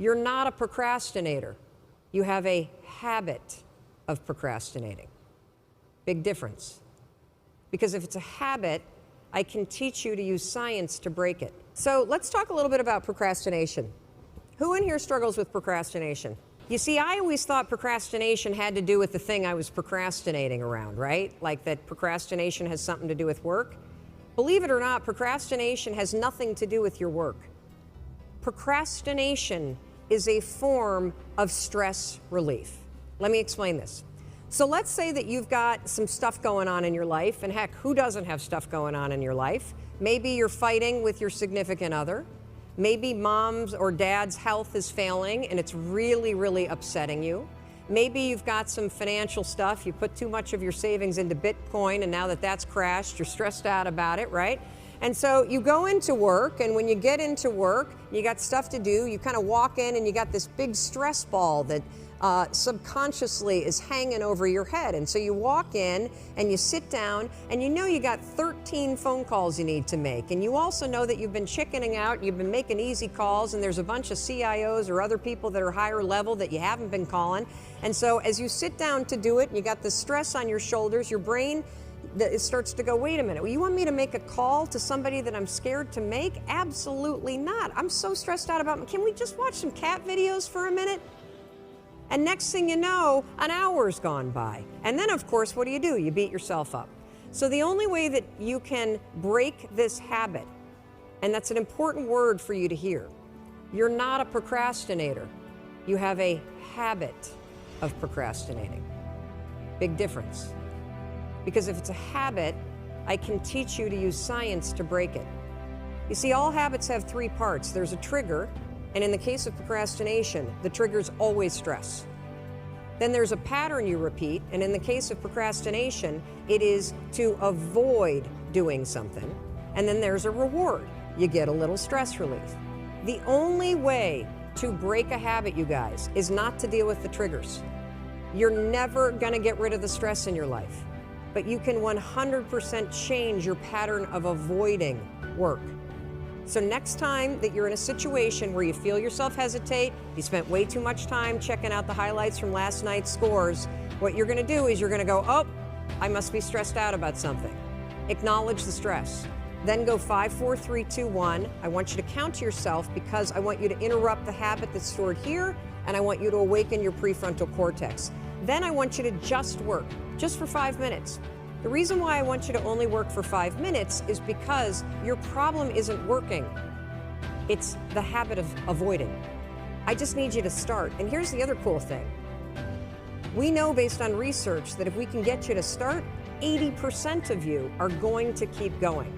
You're not a procrastinator. You have a habit of procrastinating. Big difference. Because if it's a habit, I can teach you to use science to break it. So let's talk a little bit about procrastination. Who in here struggles with procrastination? You see, I always thought procrastination had to do with the thing I was procrastinating around, right? Like that procrastination has something to do with work. Believe it or not, procrastination has nothing to do with your work. Procrastination is a form of stress relief. Let me explain this. So let's say that you've got some stuff going on in your life, and heck, who doesn't have stuff going on in your life? Maybe you're fighting with your significant other. Maybe mom's or dad's health is failing and it's really, really upsetting you. Maybe you've got some financial stuff. You put too much of your savings into Bitcoin, and now that that's crashed, you're stressed out about it, right? And so you go into work, and when you get into work, you got stuff to do. You kind of walk in and you got this big stress ball that subconsciously is hanging over your head. And so you walk in and you sit down, and you know you got 13 phone calls you need to make. And you also know that you've been chickening out, you've been making easy calls, and there's a bunch of CIOs or other people that are higher level that you haven't been calling. And so as you sit down to do it, and you got the stress on your shoulders, your brain it starts to go, wait a minute, well, you want me to make a call to somebody that I'm scared to make? Absolutely not. I'm so stressed out about, can we just watch some cat videos for a minute? And next thing you know, an hour's gone by. And then, of course, what do? You beat yourself up. So the only way that you can break this habit, and that's an important word for you to hear, you're not a procrastinator. You have a habit of procrastinating. Big difference. Because if it's a habit, I can teach you to use science to break it. You see, all habits have three parts. There's a trigger, and in the case of procrastination, the trigger's always stress. Then there's a pattern you repeat, and in the case of procrastination, it is to avoid doing something. And then there's a reward. You get a little stress relief. The only way to break a habit, you guys, is not to deal with the triggers. You're never gonna get rid of the stress in your life, but you can 100% change your pattern of avoiding work. So next time that you're in a situation where you feel yourself hesitate, you spent way too much time checking out the highlights from last night's scores, what you're gonna do is you're gonna go, oh, I must be stressed out about something. Acknowledge the stress. Then go 5, 4, 3, 2, 1. I want you to count to yourself because I want you to interrupt the habit that's stored here, and I want you to awaken your prefrontal cortex. Then I want you to just work, just for 5 minutes. The reason why I want you to only work for 5 minutes is because your problem isn't working. It's the habit of avoiding. I just need you to start. And here's the other cool thing. We know based on research that if we can get you to start, 80% of you are going to keep going.